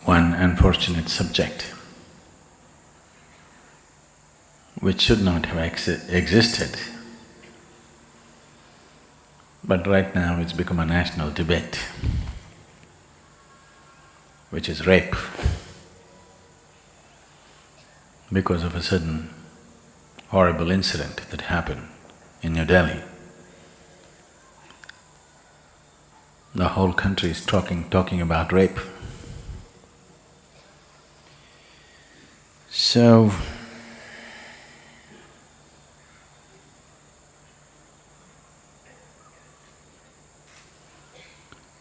one unfortunate subject which should not have existed, but right now it's become a national debate, which is rape, because of a certain horrible incident that happened in New Delhi. The whole country is talking about rape. So,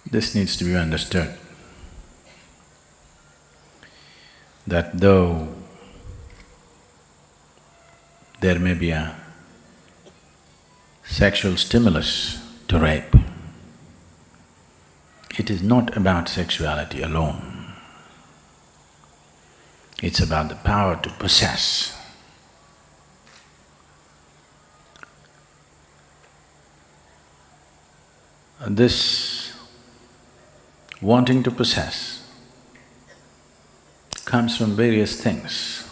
this needs to be understood, that though there may be a sexual stimulus to rape, it is not about sexuality alone. It's about the power to possess. This wanting to possess comes from various things.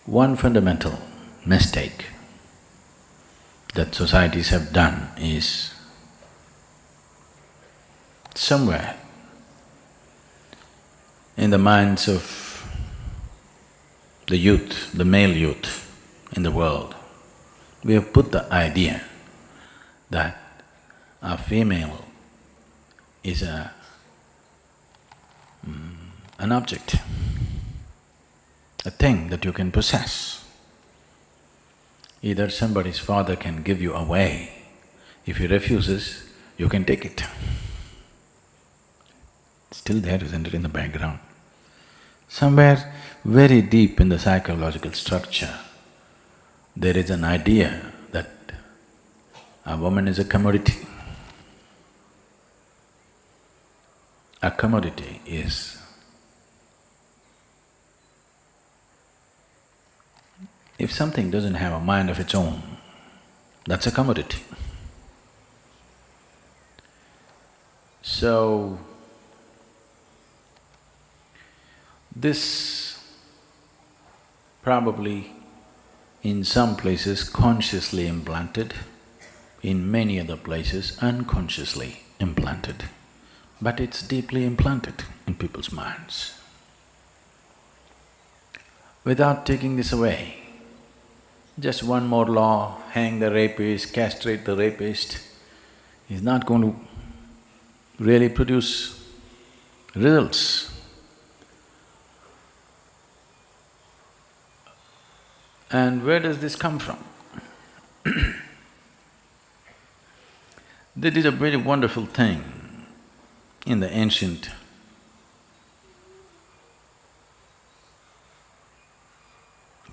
One fundamental mistake that societies have done is somewhere in the minds of the youth, the male youth in the world, we have put the idea that a female is an object, a thing that you can possess. Either somebody's father can give you away, if he refuses, you can take it. It's still there, isn't it, in the background? Somewhere very deep in the psychological structure, there is an idea that a woman is a commodity. A commodity is… if something doesn't have a mind of its own, that's a commodity. So, this probably in some places consciously implanted, in many other places unconsciously implanted, but it's deeply implanted in people's minds. Without taking this away, just one more law, hang the rapist, castrate the rapist, is not going to really produce results. And where does this come from? They did a very wonderful thing in the ancient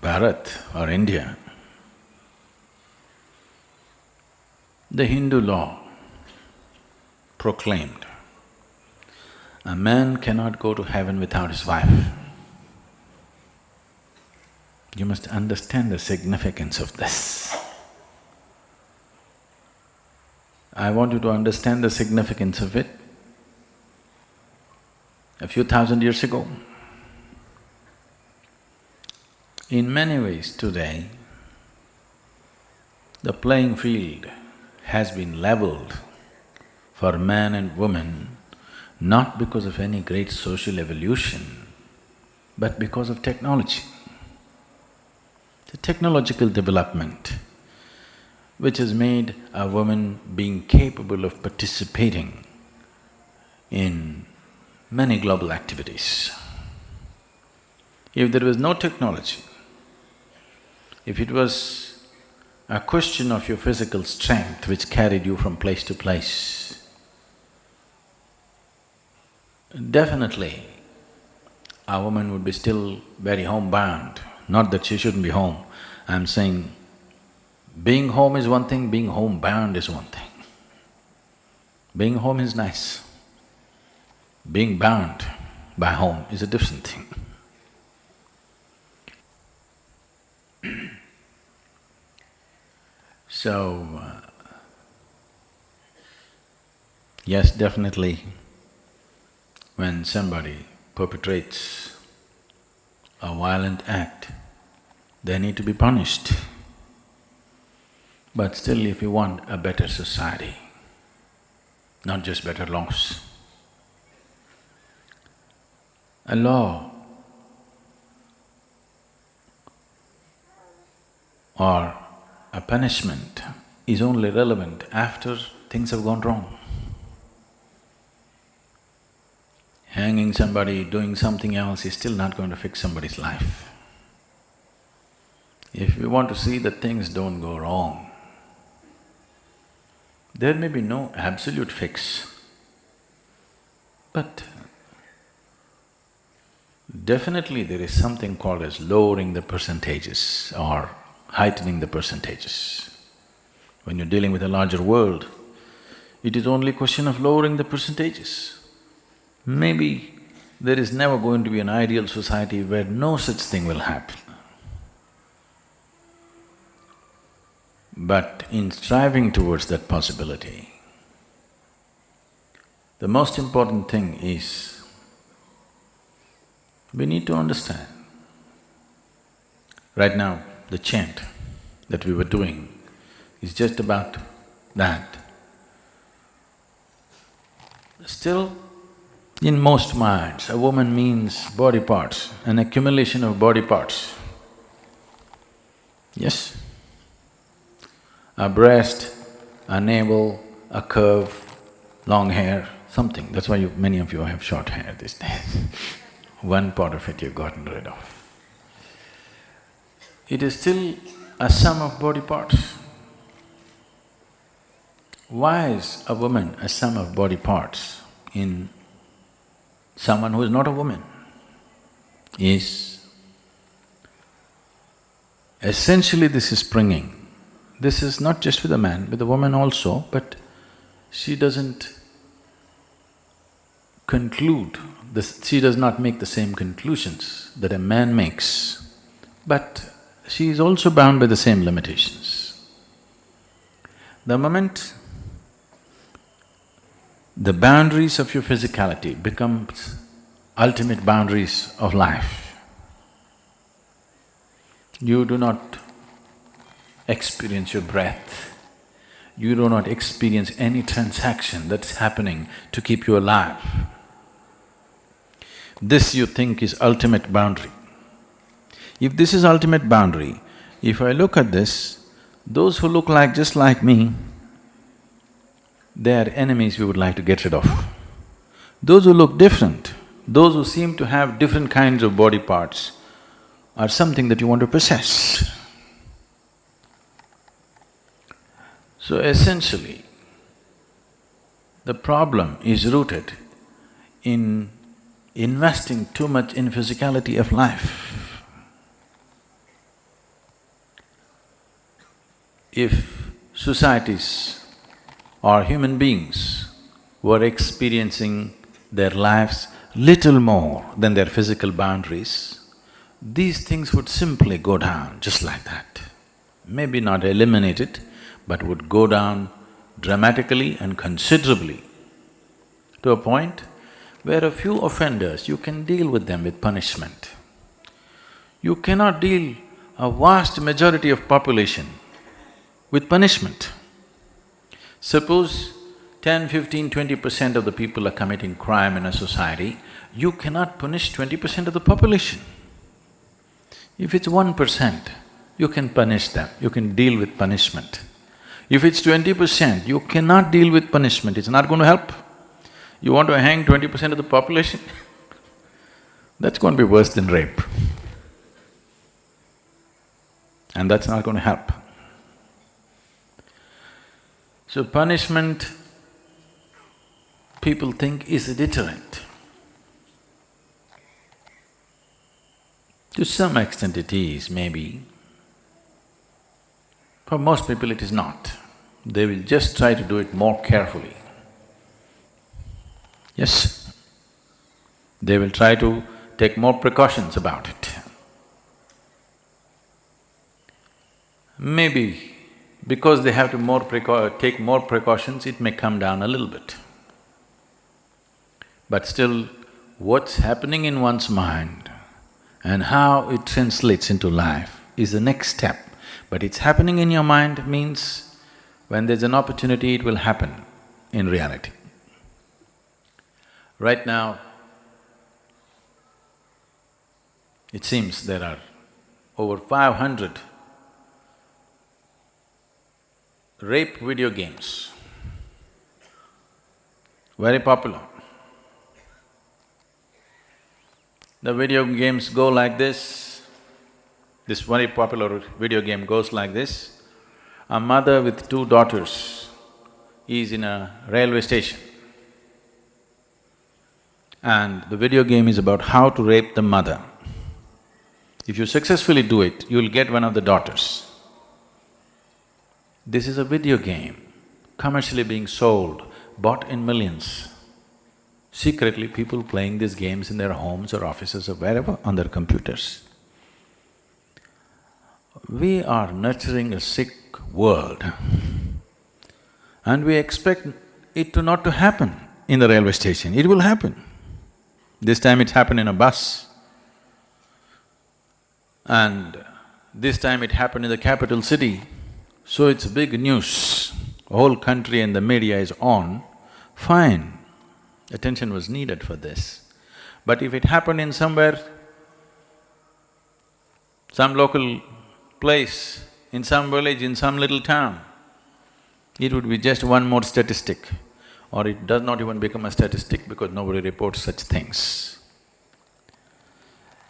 Bharat or India. The Hindu law proclaimed, a man cannot go to heaven without his wife. You must understand the significance of this. I want you to understand the significance of it. A few thousand years ago, in many ways today, the playing field has been leveled for man and woman not because of any great social evolution, but because of technology. The technological development which has made a woman being capable of participating in many global activities. If there was no technology, if it was a question of your physical strength which carried you from place to place, definitely a woman would be still very homebound. Not that she shouldn't be home, I'm saying being home is one thing, being homebound is one thing. Being home is nice. Being bound by home is a different thing. So, yes, definitely, when somebody perpetrates a violent act, they need to be punished. But still, if you want a better society, not just better laws, a law or a punishment is only relevant after things have gone wrong. Hanging somebody, doing something else is still not going to fix somebody's life. If we want to see that things don't go wrong, there may be no absolute fix, but definitely there is something called as lowering the percentages or heightening the percentages. When you're dealing with a larger world, it is only a question of lowering the percentages. Maybe there is never going to be an ideal society where no such thing will happen. But in striving towards that possibility, the most important thing is we need to understand. Right now, the chant that we were doing is just about that. Still, in most minds, a woman means body parts, an accumulation of body parts. Yes? A breast, a navel, a curve, long hair, something. That's why many of you have short hair these days. One part of it you've gotten rid of. It is still a sum of body parts. Why is a woman a sum of body parts in someone who is not a woman? Is essentially this is springing. This is not just with a man, with a woman also, but she doesn't conclude, she does not make the same conclusions that a man makes, but she is also bound by the same limitations. The moment the boundaries of your physicality becomes ultimate boundaries of life, you do not experience your breath, you do not experience any transaction that's happening to keep you alive. This you think is ultimate boundary. If this is ultimate boundary, if I look at this, those who look like just like me, they are enemies we would like to get rid of. Those who look different, those who seem to have different kinds of body parts are something that you want to possess. So essentially, the problem is rooted in investing too much in physicality of life. If societies or human beings were experiencing their lives little more than their physical boundaries, these things would simply go down just like that. Maybe not eliminated, but would go down dramatically and considerably to a point where a few offenders, you can deal with them with punishment. You cannot deal a vast majority of population with punishment. Suppose 10, 15, 20% of the people are committing crime in a society, you cannot punish 20% of the population. If it's 1%, you can punish them, you can deal with punishment. If it's 20%, you cannot deal with punishment, it's not going to help. You want to hang 20% of the population? That's going to be worse than rape. And that's not going to help. So punishment, people think, is a deterrent. To some extent it is, maybe. For most people it is not. They will just try to do it more carefully. Yes, they will try to take more precautions about it. Maybe because they have to take more precautions, it may come down a little bit. But still, what's happening in one's mind and how it translates into life is the next step. But it's happening in your mind means when there's an opportunity, it will happen in reality. Right now, it seems there are over 500 rape video games, very popular. The video games go like this very popular video game goes like this. A mother with two daughters is in a railway station and the video game is about how to rape the mother. If you successfully do it, you'll get one of the daughters. This is a video game commercially being sold, bought in millions. Secretly, people playing these games in their homes or offices or wherever on their computers. We are nurturing a sick world and we expect it to not to happen in the railway station. It will happen. This time it happened in a bus and this time it happened in the capital city. So it's big news, the whole country and the media is on, fine. Attention was needed for this. But if it happened in somewhere, some local place, in some village, in some little town, it would be just one more statistic, or it does not even become a statistic because nobody reports such things.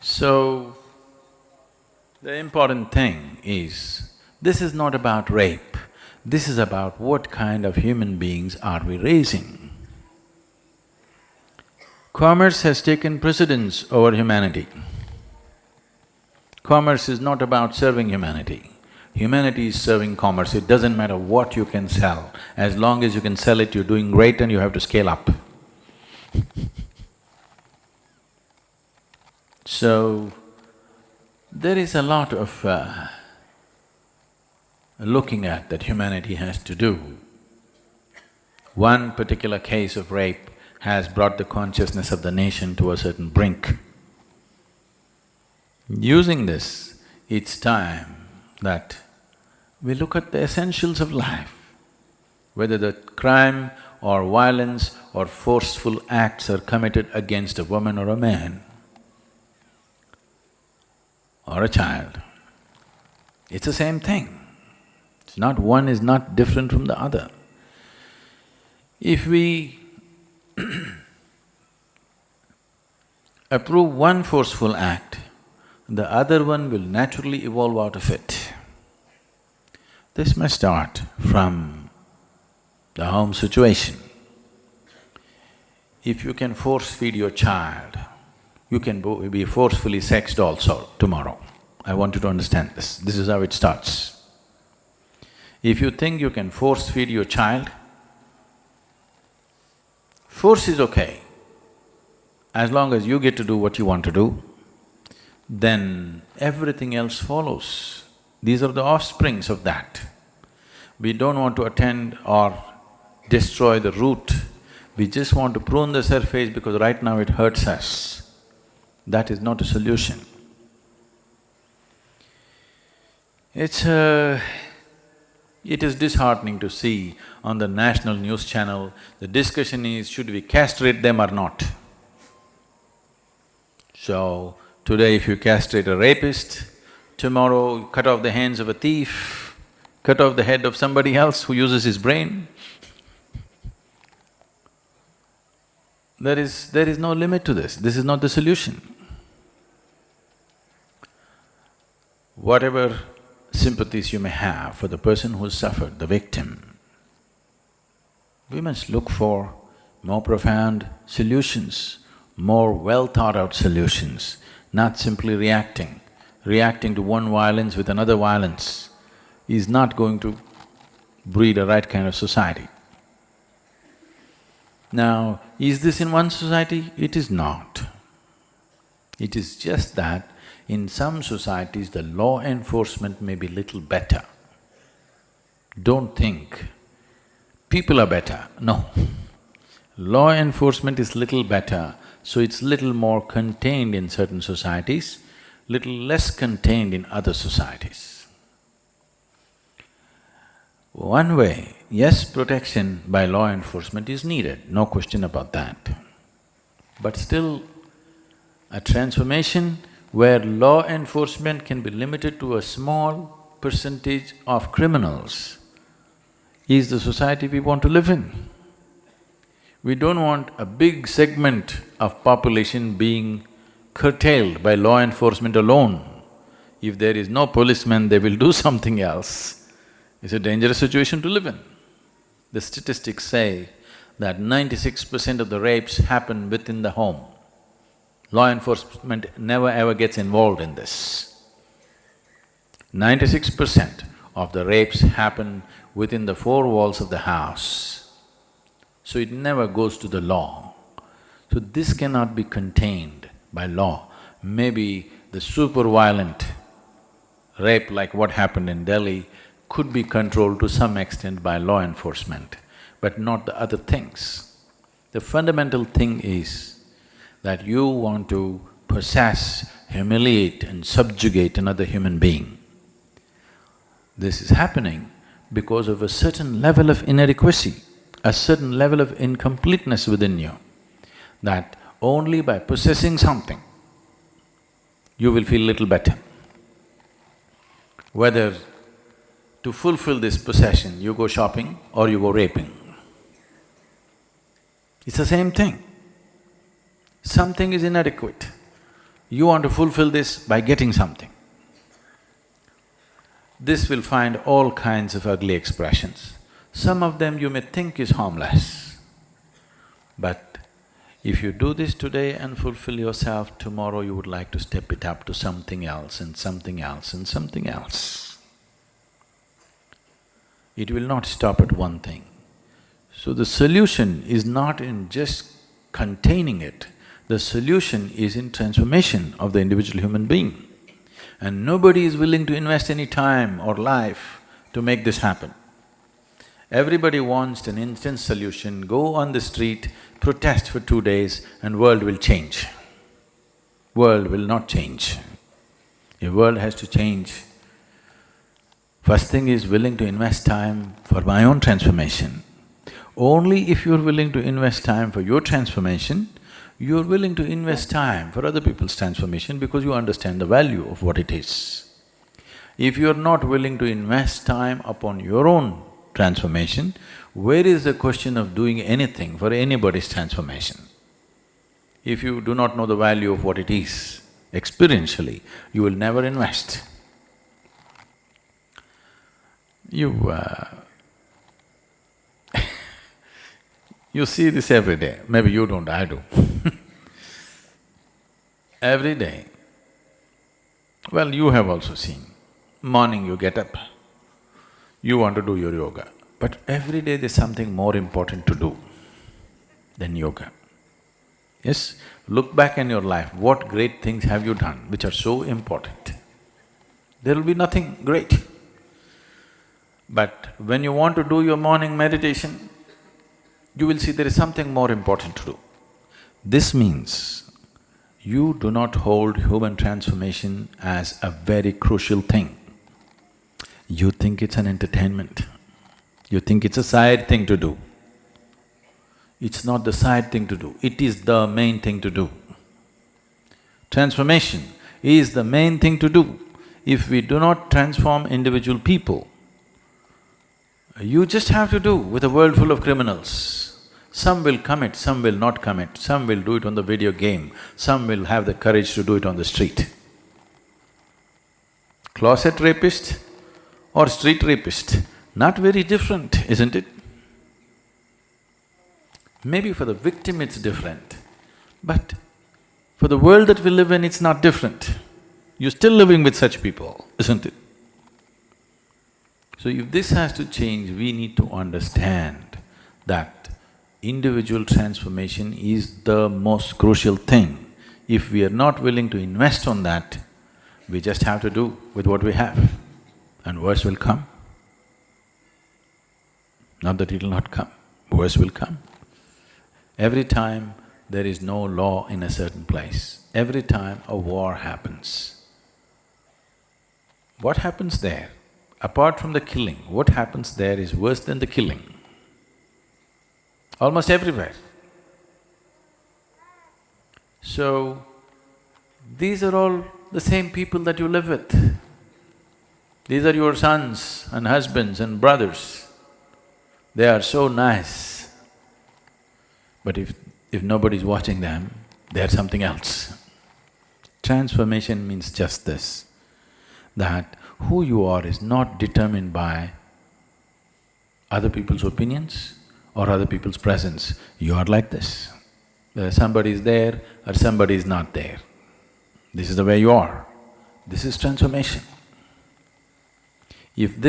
So, the important thing is, this is not about rape, this is about what kind of human beings are we raising. Commerce has taken precedence over humanity. Commerce is not about serving humanity. Humanity is serving commerce. It doesn't matter what you can sell. As long as you can sell it, you're doing great and you have to scale up. So, there is a lot of looking at that humanity has to do. One particular case of rape has brought the consciousness of the nation to a certain brink. Using this, it's time that we look at the essentials of life, whether the crime or violence or forceful acts are committed against a woman or a man or a child. It's the same thing. It's not… one is not different from the other. If we approve one forceful act, the other one will naturally evolve out of it. This must start from the home situation. If you can force feed your child, you can be forcefully sexed also tomorrow. I want you to understand this. This is how it starts. If you think you can force feed your child, force is okay. As long as you get to do what you want to do, then everything else follows. These are the offsprings of that. We don't want to attend or destroy the root, we just want to prune the surface because right now it hurts us. That is not a solution. It is disheartening to see on the national news channel, the discussion is, should we castrate them or not? So, today if you castrate a rapist, tomorrow you cut off the hands of a thief, cut off the head of somebody else who uses his brain. There is no limit to this is not the solution. Whatever sympathies you may have for the person who suffered, the victim, we must look for more profound solutions, more well-thought-out solutions, not simply reacting. Reacting to one violence with another violence is not going to breed a right kind of society. Now, is this in one society? It is not. It is just that in some societies the law enforcement may be little better. Don't think people are better, no. Law enforcement is little better, So it's little more contained in certain societies, little less contained in other societies. One way, yes, protection by law enforcement is needed, no question about that. But still, a transformation where law enforcement can be limited to a small percentage of criminals is the society we want to live in. We don't want a big segment of population being curtailed by law enforcement alone. If there is no policeman, they will do something else. It's a dangerous situation to live in. The statistics say that 96% of the rapes happen within the home. Law enforcement never ever gets involved in this. 96% of the rapes happen within the four walls of the house. So it never goes to the law. So this cannot be contained by law. Maybe the super violent rape like what happened in Delhi could be controlled to some extent by law enforcement, but not the other things. The fundamental thing is that you want to possess, humiliate and subjugate another human being. This is happening because of a certain level of inadequacy, a certain level of incompleteness within you, that only by possessing something, you will feel little better. Whether to fulfill this possession, you go shopping or you go raping. It's the same thing. Something is inadequate. You want to fulfill this by getting something. This will find all kinds of ugly expressions. Some of them you may think is harmless, but if you do this today and fulfill yourself, tomorrow you would like to step it up to something else and something else and something else. It will not stop at one thing. So the solution is not in just containing it, the solution is in transformation of the individual human being. And nobody is willing to invest any time or life to make this happen. Everybody wants an instant solution, go on the street, protest for 2 days and world will change. World will not change. If world has to change, first thing is willing to invest time for my own transformation. Only if you're willing to invest time for your transformation, you're willing to invest time for other people's transformation because you understand the value of what it is. If you're not willing to invest time upon your own transformation, where is the question of doing anything for anybody's transformation? If you do not know the value of what it is experientially, you will never invest. You see this every day, maybe you don't, I do. Every day, well, you have also seen, morning you get up, you want to do your yoga, but every day there's something more important to do than yoga. Yes, look back in your life, what great things have you done which are so important? There will be nothing great. But when you want to do your morning meditation, you will see there is something more important to do. This means you do not hold human transformation as a very crucial thing. You think it's an entertainment, you think it's a side thing to do. It's not the side thing to do, it is the main thing to do. Transformation is the main thing to do. If we do not transform individual people, you just have to do with a world full of criminals. Some will commit, some will not commit, some will do it on the video game, some will have the courage to do it on the street. Closet rapist or street rapist, not very different, isn't it? Maybe for the victim it's different, but for the world that we live in, it's not different. You're still living with such people, isn't it? So if this has to change, we need to understand that individual transformation is the most crucial thing. If we are not willing to invest on that, we just have to do with what we have, and worse will come. Not that it'll not come, worse will come. Every time there is no law in a certain place. Every time a war happens, what happens there? Apart from the killing, what happens there is worse than the killing. Almost everywhere. So, these are all the same people that you live with. These are your sons and husbands and brothers. They are so nice. But if nobody's watching them, they are something else. Transformation means just this, that who you are is not determined by other people's opinions or other people's presence. You are like this. Whether somebody is there or somebody is not there. This is the way you are. This is transformation. If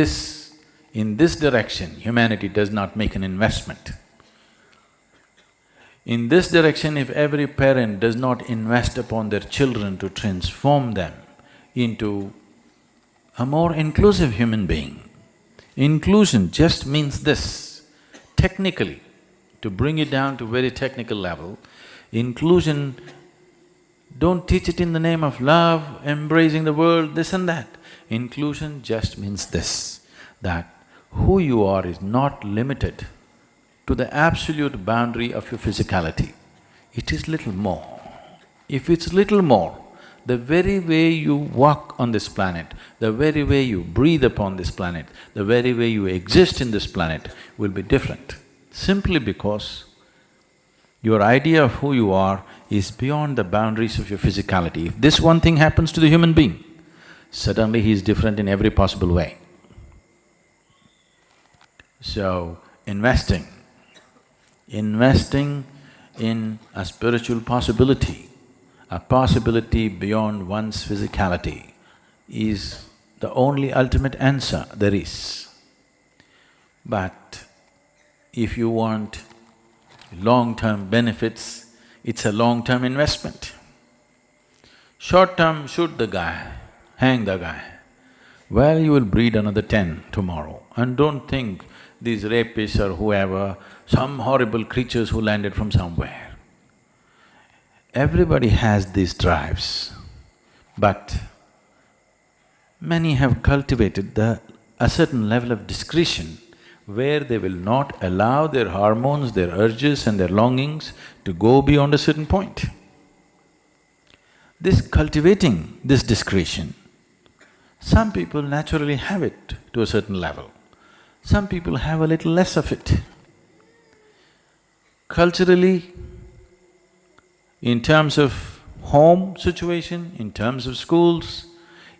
in this direction, humanity does not make an investment, in this direction, if every parent does not invest upon their children to transform them into a more inclusive human being, inclusion just means this. Technically, to bring it down to very technical level, inclusion, don't teach it in the name of love, embracing the world, this and that. Inclusion just means this, that who you are is not limited to the absolute boundary of your physicality. It is little more. If it's little more, the very way you walk on this planet, the very way you breathe upon this planet, the very way you exist in this planet will be different, simply because your idea of who you are is beyond the boundaries of your physicality. If this one thing happens to the human being, suddenly he is different in every possible way. So, investing in a spiritual possibility, a possibility beyond one's physicality, is the only ultimate answer there is. But if you want long-term benefits, it's a long-term investment. Short-term, shoot the guy, hang the guy. Well, you will breed another 10 tomorrow. And don't think these rapists or whoever, some horrible creatures who landed from somewhere. Everybody has these drives, but many have cultivated a certain level of discretion where they will not allow their hormones, their urges and their longings to go beyond a certain point. Cultivating this discretion, some people naturally have it to a certain level, some people have a little less of it. Culturally, in terms of home situation, in terms of schools,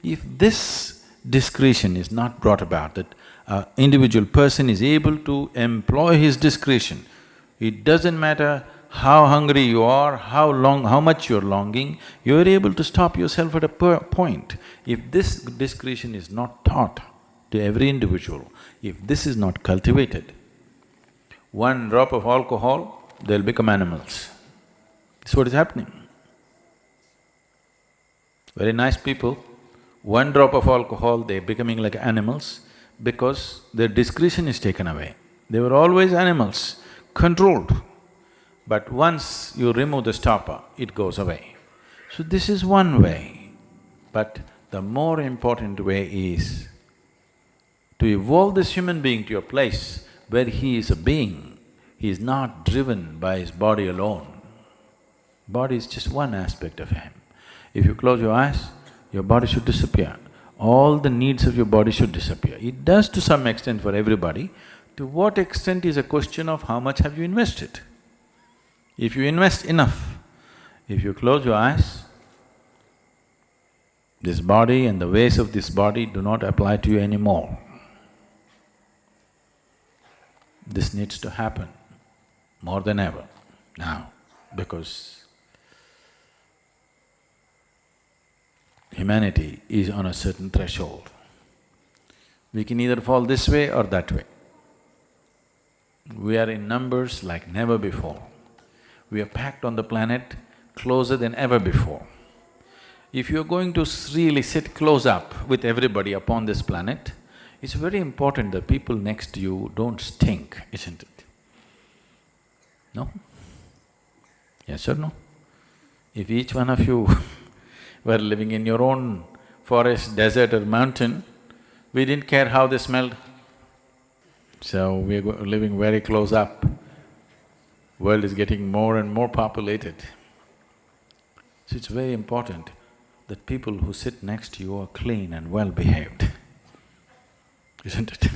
if this discretion is not brought about, that an individual person is able to employ his discretion, it doesn't matter how hungry you are, how much you're longing, you're able to stop yourself at a point. If this discretion is not taught to every individual, if this is not cultivated, one drop of alcohol, they'll become animals. That's what is happening. Very nice people, one drop of alcohol, they're becoming like animals because their discretion is taken away. They were always animals, controlled. But once you remove the stopper, it goes away. So this is one way, but the more important way is to evolve this human being to a place where he is a being, he is not driven by his body alone. Body is just one aspect of him. If you close your eyes, your body should disappear. All the needs of your body should disappear. It does to some extent for everybody. To what extent is a question of how much have you invested. If you invest enough, if you close your eyes, this body and the ways of this body do not apply to you anymore. This needs to happen more than ever now, because humanity is on a certain threshold. We can either fall this way or that way. We are in numbers like never before. We are packed on the planet closer than ever before. If you're going to really sit close up with everybody upon this planet, it's very important that people next to you don't stink, isn't it? No? Yes or no? If each one of you were living in your own forest, desert or mountain, we didn't care how they smelled. So we're living very close up. World is getting more and more populated. So it's very important that people who sit next to you are clean and well-behaved, isn't it?